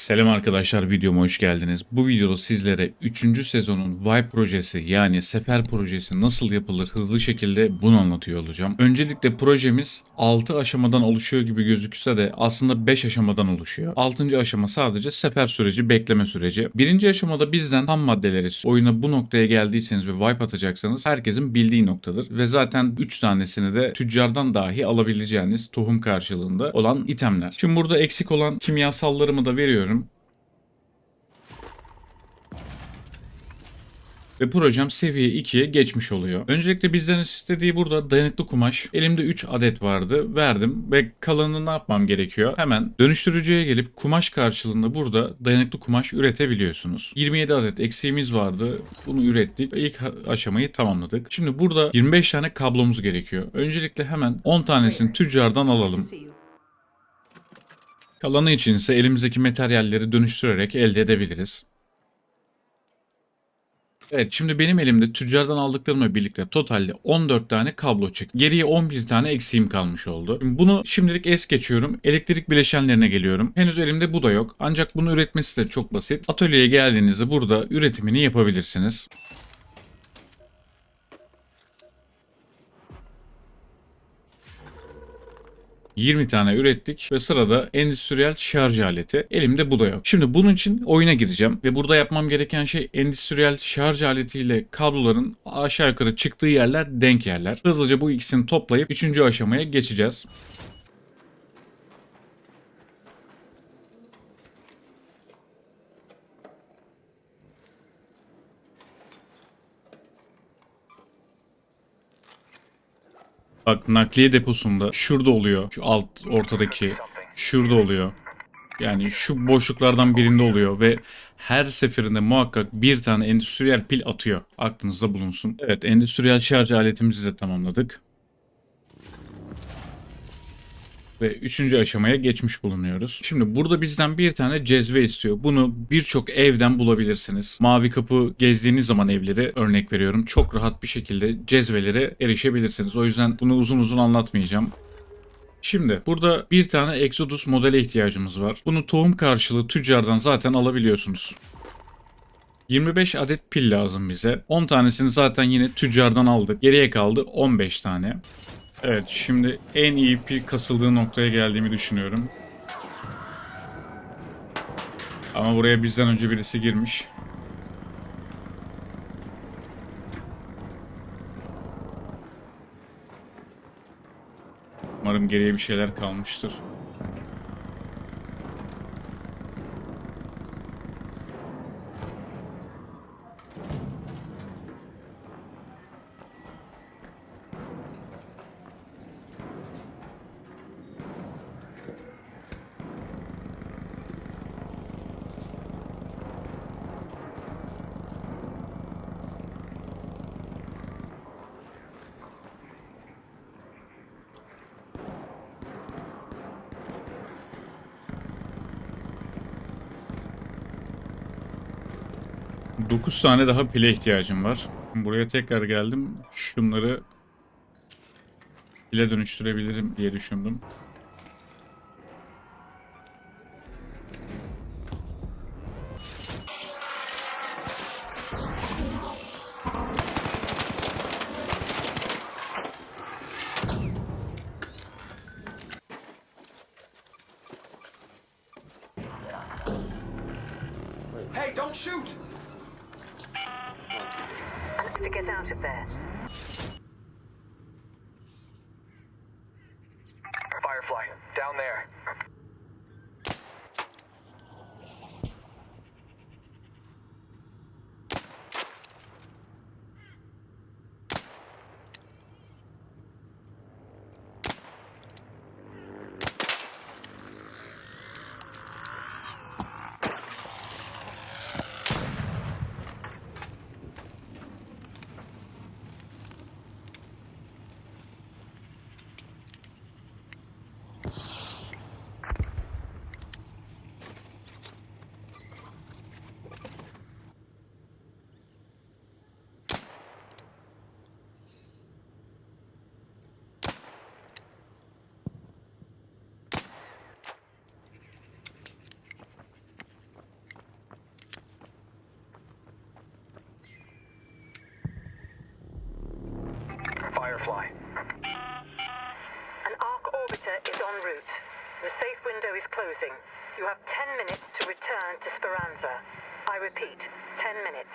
Selam arkadaşlar, videoma hoş geldiniz. Bu videoda sizlere 3. sezonun Vibe projesi yani Sefer projesi nasıl yapılır hızlı şekilde bunu anlatıyor olacağım. Öncelikle projemiz 6 aşamadan oluşuyor gibi gözükse de aslında 5 aşamadan oluşuyor. 6. aşama sadece sefer süreci, bekleme süreci. 1. aşamada bizden ham maddeleri oyuna bu noktaya geldiyseniz ve Vibe atacaksanız herkesin bildiği noktadır. Ve zaten 3 tanesini de tüccardan dahi alabileceğiniz tohum karşılığında olan itemler. Şimdi burada eksik olan kimyasallarımı da veriyorum. Ve projem seviye 2'ye geçmiş oluyor. Öncelikle bizden istediği burada dayanıklı kumaş. Elimde 3 adet vardı. Verdim ve kalanını ne yapmam gerekiyor? Hemen dönüştürücüye gelip kumaş karşılığında burada dayanıklı kumaş üretebiliyorsunuz. 27 adet eksiğimiz vardı. Bunu ürettik. İlk aşamayı tamamladık. Şimdi burada 25 tane kablomuz gerekiyor. Öncelikle hemen 10 tanesini tüccardan alalım. Kalanı için ise elimizdeki materyalleri dönüştürerek elde edebiliriz. Evet, şimdi benim elimde tüccardan aldıklarımla birlikte totalde 14 tane kablo çıktı. Geriye 11 tane eksiğim kalmış oldu. Bunu şimdilik es geçiyorum. Elektrik bileşenlerine geliyorum. Henüz elimde bu da yok. Ancak bunu üretmesi de çok basit. Atölyeye geldiğinizde burada üretimini yapabilirsiniz. ...20 tane ürettik ve sırada endüstriyel şarj aleti. Elimde bu da yok. Şimdi bunun için oyuna gireceğim ve burada yapmam gereken şey endüstriyel şarj aletiyle kabloların aşağı yukarı çıktığı yerler denk yerler. Hızlıca bu ikisini toplayıp 3. aşamaya geçeceğiz. Bak, nakliye deposunda şurada oluyor. Şu alt ortadaki şurada oluyor. Yani şu boşluklardan birinde oluyor ve her seferinde muhakkak bir tane endüstriyel pil atıyor. Aklınızda bulunsun. Evet, endüstriyel şarj aletimizi de tamamladık. Ve 3. aşamaya geçmiş bulunuyoruz. Şimdi burada bizden bir tane cezve istiyor. Bunu birçok evden bulabilirsiniz. Mavi kapı gezdiğiniz zaman evleri, örnek veriyorum, çok rahat bir şekilde cezvelere erişebilirsiniz. O yüzden bunu uzun uzun anlatmayacağım. Şimdi burada bir tane Exodus modele ihtiyacımız var. Bunu tohum karşılığı tüccardan zaten alabiliyorsunuz. 25 adet pil lazım bize. 10 tanesini zaten yine tüccardan aldık. Geriye kaldı 15 tane. Evet, şimdi en iyi pil kasıldığı noktaya geldiğimi düşünüyorum. Ama buraya bizden önce birisi girmiş. Umarım geriye bir şeyler kalmıştır. Dokuz tane daha pile ihtiyacım var. Buraya tekrar geldim. Şunları pile dönüştürebilirim diye düşündüm. Hey, don't shoot! To get out of there. Firefly, down there. The safe window is closing. You have 10 minutes to return to Speranza. I repeat, 10 minutes.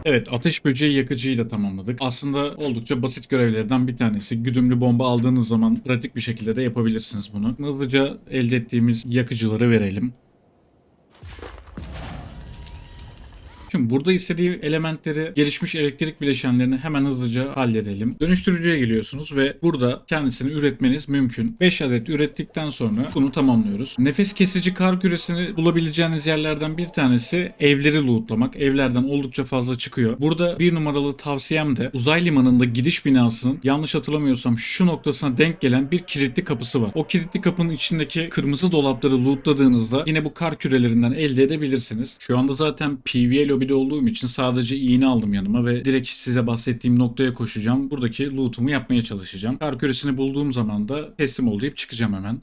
Evet, ateş böceği yakıcıyı da tamamladık. Aslında oldukça basit görevlerden bir tanesi. Güdümlü bomba aldığınız zaman pratik bir şekilde de yapabilirsiniz bunu. Hızlıca elde ettiğimiz yakıcıları verelim. Şimdi burada istediği elementleri, gelişmiş elektrik bileşenlerini hemen hızlıca halledelim. Dönüştürücüye geliyorsunuz ve burada kendisini üretmeniz mümkün. 5 adet ürettikten sonra bunu tamamlıyoruz. Nefes kesici kar küresini bulabileceğiniz yerlerden bir tanesi evleri lootlamak. Evlerden oldukça fazla çıkıyor. Burada bir numaralı tavsiyem de uzay limanında gidiş binasının yanlış hatırlamıyorsam şu noktasına denk gelen bir kilitli kapısı var. O kilitli kapının içindeki kırmızı dolapları lootladığınızda yine bu kar kürelerinden elde edebilirsiniz. Şu anda zaten PvE lobide olduğum için sadece iğne aldım yanıma ve direkt size bahsettiğim noktaya koşacağım. Buradaki loot'umu yapmaya çalışacağım. Kar küresini bulduğum zaman da teslim ol deyip çıkacağım hemen.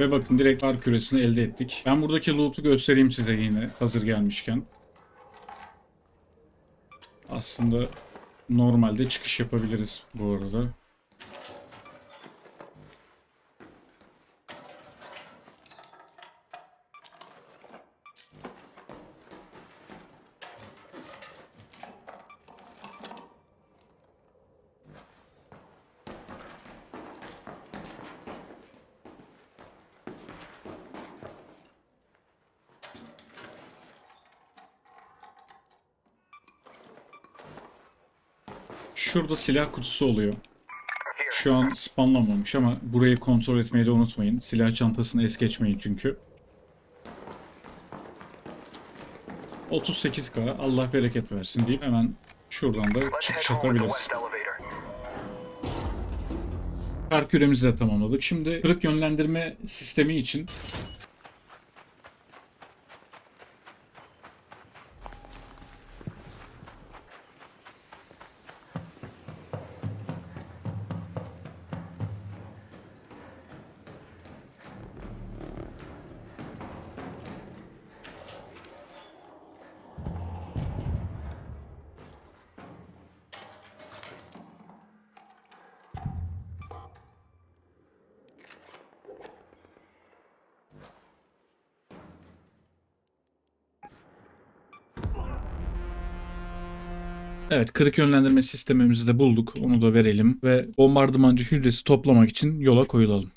Ve bakın direkt kar küresini elde ettik. Ben buradaki loot'u göstereyim size yine hazır gelmişken. Aslında normalde çıkış yapabiliriz bu arada. Şurada silah kutusu oluyor. Şu an spawnlanmamış ama burayı kontrol etmeyi de unutmayın. Silah çantasını es geçmeyin çünkü. 38K, Allah bereket versin deyip hemen şuradan da Let's çıkış head home with the atabiliriz. west elevator. Kar küremizi de tamamladık. Şimdi kırık yönlendirme sistemi için Evet, kırık yönlendirme sistemimizi de bulduk. Onu da verelim ve bombardımancı hücresi toplamak için yola koyulalım.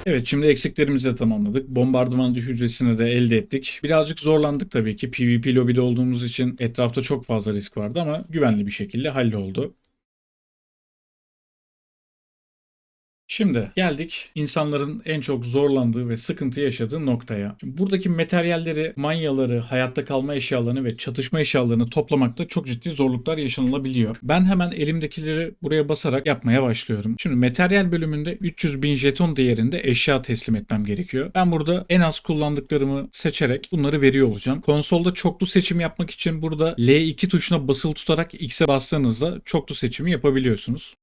Evet, şimdi eksiklerimizi de tamamladık. Bombardımancı hücresini de elde ettik. Birazcık zorlandık tabii ki. PvP lobide olduğumuz için etrafta çok fazla risk vardı ama güvenli bir şekilde halloldu. Şimdi geldik insanların en çok zorlandığı ve sıkıntı yaşadığı noktaya. Şimdi buradaki materyalleri, manyaları, hayatta kalma eşyalarını ve çatışma eşyalarını toplamakta çok ciddi zorluklar yaşanılabiliyor. Ben hemen elimdekileri buraya basarak yapmaya başlıyorum. Şimdi materyal bölümünde 300.000 jeton değerinde eşya teslim etmem gerekiyor. Ben burada en az kullandıklarımı seçerek bunları veriyor olacağım. Konsolda çoklu seçim yapmak için burada L2 tuşuna basılı tutarak X'e bastığınızda çoklu seçimi yapabiliyorsunuz.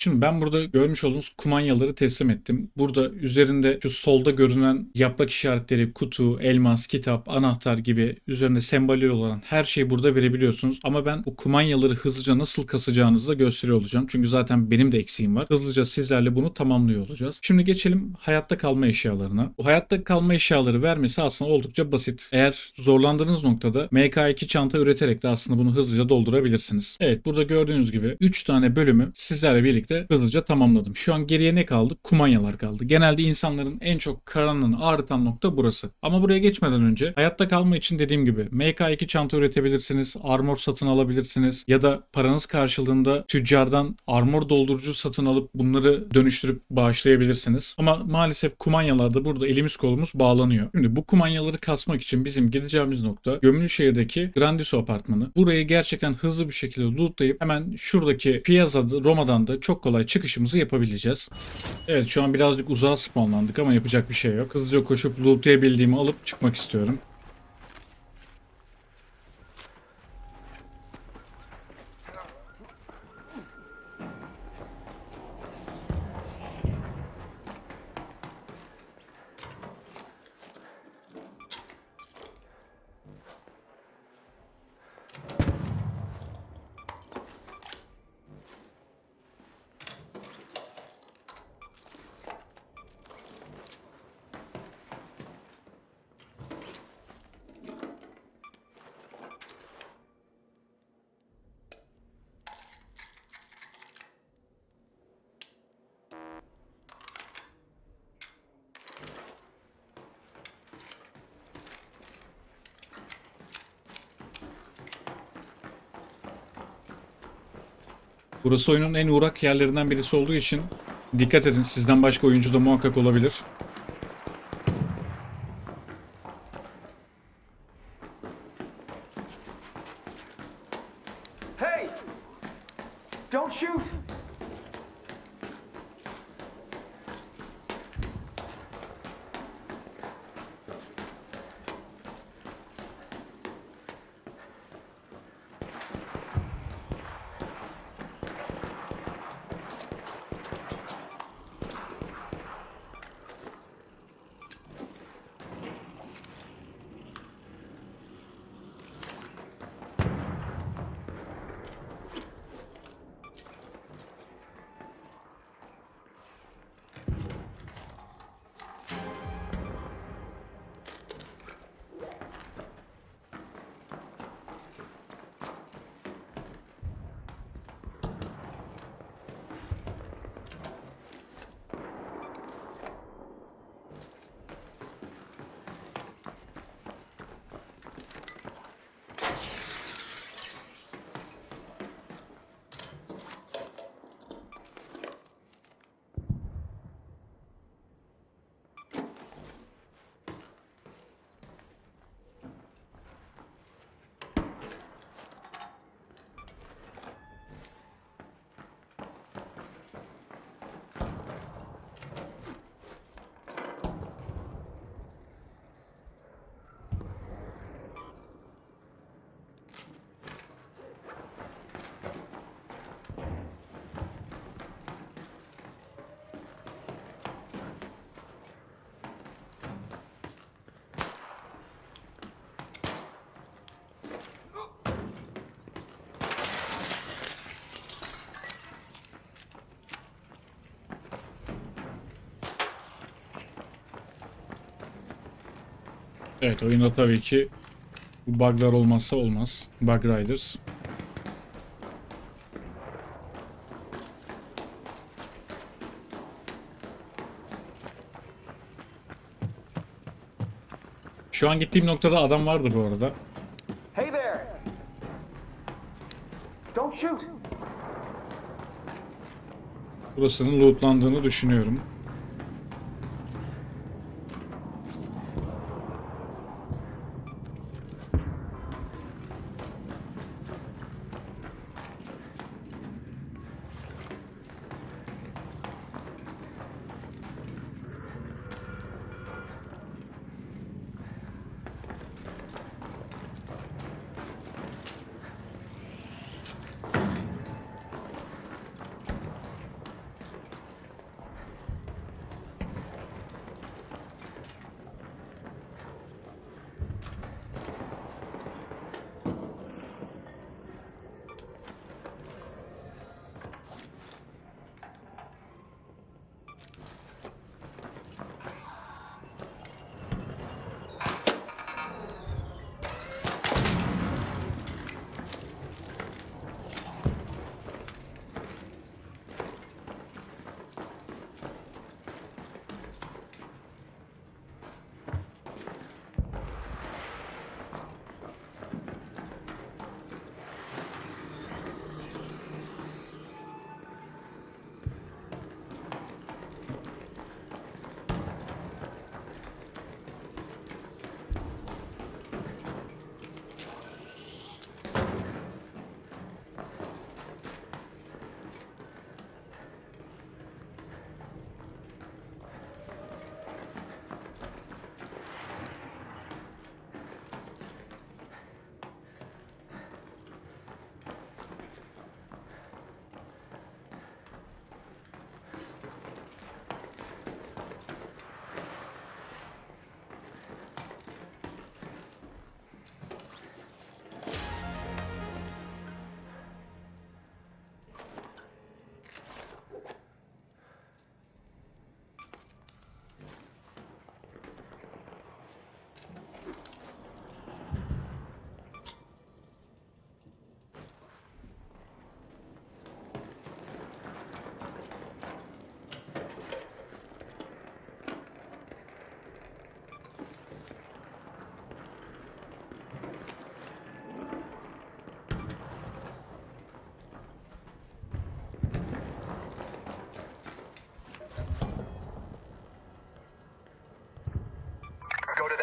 Şimdi ben burada görmüş olduğunuz kumanyaları teslim ettim. Burada üzerinde şu solda görünen yaprak işaretleri, kutu, elmas, kitap, anahtar gibi üzerinde semboller olan her şeyi burada verebiliyorsunuz. Ama ben bu kumanyaları hızlıca nasıl kasacağınızı da gösteriyor olacağım. Çünkü zaten benim de eksiğim var. Hızlıca sizlerle bunu tamamlıyor olacağız. Şimdi geçelim hayatta kalma eşyalarına. Bu hayatta kalma eşyaları vermesi aslında oldukça basit. Eğer zorlandığınız noktada MK2 çanta üreterek de aslında bunu hızlıca doldurabilirsiniz. Evet, burada gördüğünüz gibi 3 tane bölümü sizlerle birlikte hızlıca tamamladım. Şu an geriye ne kaldı? Kumanyalar kaldı. Genelde insanların en çok karanlığını ağrıtan nokta burası. Ama buraya geçmeden önce hayatta kalma için dediğim gibi MK2 çanta üretebilirsiniz, armor satın alabilirsiniz ya da paranız karşılığında tüccardan armor doldurucu satın alıp bunları dönüştürüp bağışlayabilirsiniz. Ama maalesef kumanyalarda burada elimiz kolumuz bağlanıyor. Şimdi bu kumanyaları kasmak için bizim gideceğimiz nokta Gömülüşehir'deki Grandiso Apartmanı. Burayı gerçekten hızlı bir şekilde lootlayıp hemen şuradaki Piazza'da Roma'dan da çok kolay çıkışımızı yapabileceğiz. Evet, şu an birazcık uzağa spawnlandık ama yapacak bir şey yok. Hızlıca koşup lootlayabildiğimi alıp çıkmak istiyorum. Burası oyunun en uğrak yerlerinden birisi olduğu için dikkat edin. Sizden başka oyuncu da muhakkak olabilir. Hey! Don't shoot! Evet, oyunda tabii ki bu bug'lar olmazsa olmaz. Bug Riders. Şu an gittiğim noktada adam vardı bu arada. Hey there! Don't shoot! Burasının lootlandığını düşünüyorum.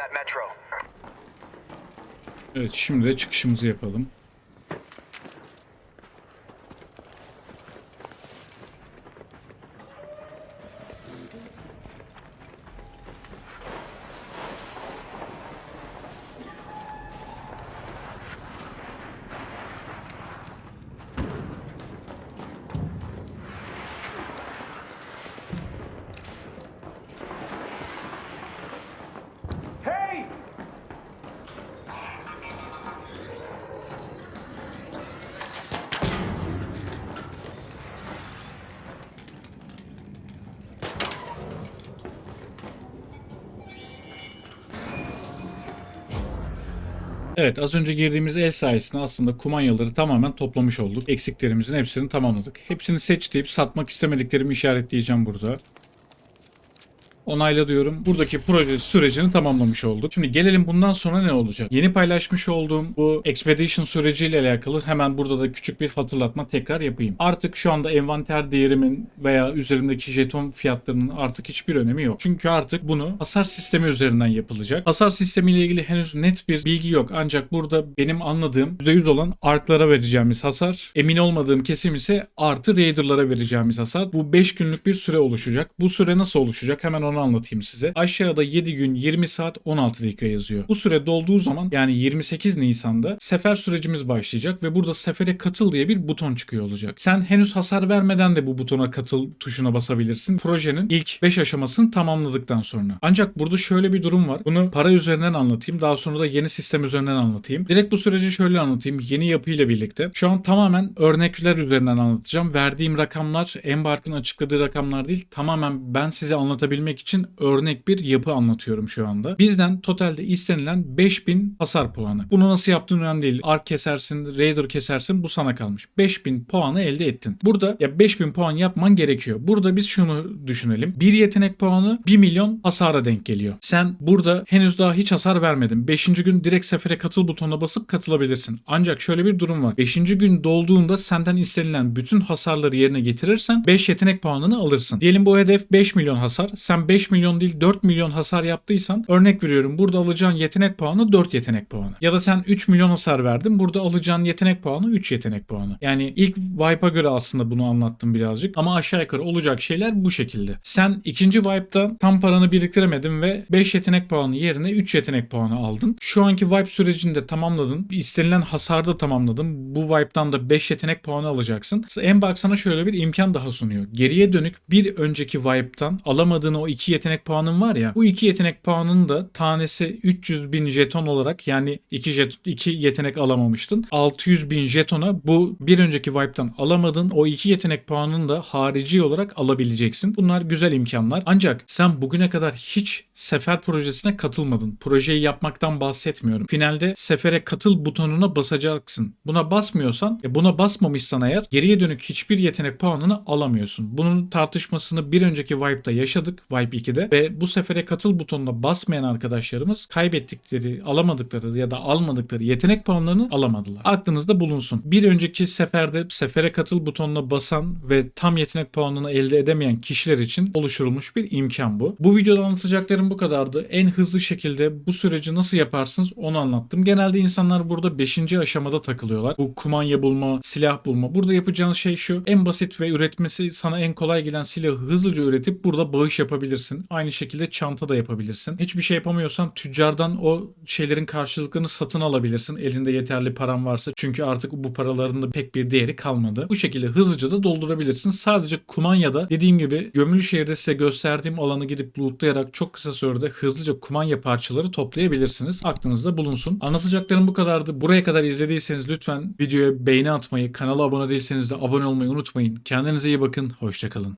that, Metro. Evet, şimdi de çıkışımızı yapalım. Hey! Evet, az önce girdiğimiz el sayesinde aslında kumanyaları tamamen toplamış olduk. Eksiklerimizin hepsini tamamladık. Hepsini seç deyip satmak istemediklerimi işaretleyeceğim burada. Onayla diyorum. Buradaki proje sürecini tamamlamış olduk. Şimdi gelelim bundan sonra ne olacak? Yeni paylaşmış olduğum bu Expedition süreciyle alakalı hemen burada da küçük bir hatırlatma tekrar yapayım. Artık şu anda envanter değerimin veya üzerimdeki jeton fiyatlarının artık hiçbir önemi yok. Çünkü artık bunu hasar sistemi üzerinden yapılacak. Hasar sistemiyle ilgili henüz net bir bilgi yok. Ancak burada benim anladığım %100 olan arklara vereceğimiz hasar, emin olmadığım kesim ise artı Raider'lara vereceğimiz hasar. Bu 5 günlük bir süre oluşacak. Bu süre nasıl oluşacak? Hemen onu anlatayım size. Aşağıda 7 gün 20 saat 16 dakika yazıyor. Bu süre dolduğu zaman yani 28 Nisan'da sefer sürecimiz başlayacak ve burada sefere katıl diye bir buton çıkıyor olacak. Sen henüz hasar vermeden de bu butona katıl tuşuna basabilirsin. Projenin ilk 5 aşamasını tamamladıktan sonra. Ancak burada şöyle bir durum var. Bunu para üzerinden anlatayım. Daha sonra da yeni sistem üzerinden anlatayım. Direkt bu süreci şöyle anlatayım. Yeni yapıyla birlikte. Şu an tamamen örnekler üzerinden anlatacağım. Verdiğim rakamlar Embark'ın açıkladığı rakamlar değil. Tamamen ben size anlatabilmek için örnek bir yapı anlatıyorum şu anda. Bizden totalde istenilen 5000 hasar puanı. Bunu nasıl yaptığın önemli değil. Ark kesersin, Raider kesersin, bu sana kalmış. 5000 puanı elde ettin. Burada ya 5000 puan yapman gerekiyor. Burada biz şunu düşünelim. Bir yetenek puanı 1 milyon hasara denk geliyor. Sen burada henüz daha hiç hasar vermedin. 5. gün direkt sefere katıl butonuna basıp katılabilirsin. Ancak şöyle bir durum var. 5. gün dolduğunda senden istenilen bütün hasarları yerine getirirsen 5 yetenek puanını alırsın. Diyelim bu hedef 5 milyon hasar. Sen 5 milyon değil 4 milyon hasar yaptıysan örnek veriyorum, burada alacağın yetenek puanı 4 yetenek puanı. Ya da sen 3 milyon hasar verdin, burada alacağın yetenek puanı 3 yetenek puanı. Yani ilk wipe'a göre aslında bunu anlattım birazcık ama aşağı yukarı olacak şeyler bu şekilde. Sen ikinci wipe'da tam paranı biriktiremedin ve 5 yetenek puanı yerine 3 yetenek puanı aldın. Şu anki wipe sürecinde tamamladın. İstenilen hasarı da tamamladın. Bu wipe'dan da 5 yetenek puanı alacaksın. Embark sana şöyle bir imkan daha sunuyor. Geriye dönük bir önceki wipe'tan alamadığın o 2 yetenek puanın var ya, bu 2 yetenek puanının da tanesi 300.000 jeton olarak, yani 2 yetenek alamamıştın. 600.000 jetona bu bir önceki wipe'tan alamadığın o 2 yetenek puanını da harici olarak alabileceksin. Bunlar güzel imkanlar. Ancak sen bugüne kadar hiç sefer projesine katılmadın. Projeyi yapmaktan bahsetmiyorum. Finalde sefere katıl butonuna basacaksın. Buna basmıyorsan, buna basmamışsan eğer geriye dönük hiçbir yetenek puanını alamıyorsun. Bunun tartışmasını bir önceki wipe'da yaşadık. Wipe 2'de ve bu sefere katıl butonuna basmayan arkadaşlarımız kaybettikleri, alamadıkları ya da almadıkları yetenek puanlarını alamadılar. Aklınızda bulunsun. Bir önceki seferde sefere katıl butonuna basan ve tam yetenek puanını elde edemeyen kişiler için oluşturulmuş bir imkan bu. Bu videoda anlatacaklarım bu kadardı. En hızlı şekilde bu süreci nasıl yaparsınız onu anlattım. Genelde insanlar burada 5. aşamada takılıyorlar. Bu kumanya bulma, silah bulma. Burada yapacağınız şey şu. En basit ve üretmesi sana en kolay gelen silahı hızlıca üretip burada bağış yapabilirsin. Aynı şekilde çanta da yapabilirsin. Hiçbir şey yapamıyorsan tüccardan o şeylerin karşılıklarını satın alabilirsin. Elinde yeterli paran varsa. Çünkü artık bu paraların da pek bir değeri kalmadı. Bu şekilde hızlıca da doldurabilirsin. Sadece kumanyada dediğim gibi gömülü şehirde size gösterdiğim alanı gidip lootlayarak çok kısa sürede hızlıca kumanya parçaları toplayabilirsiniz. Aklınızda bulunsun. Anlatacaklarım bu kadardı. Buraya kadar izlediyseniz lütfen videoya beğeni atmayı, kanala abone değilseniz de abone olmayı unutmayın. Kendinize iyi bakın. Hoşça kalın.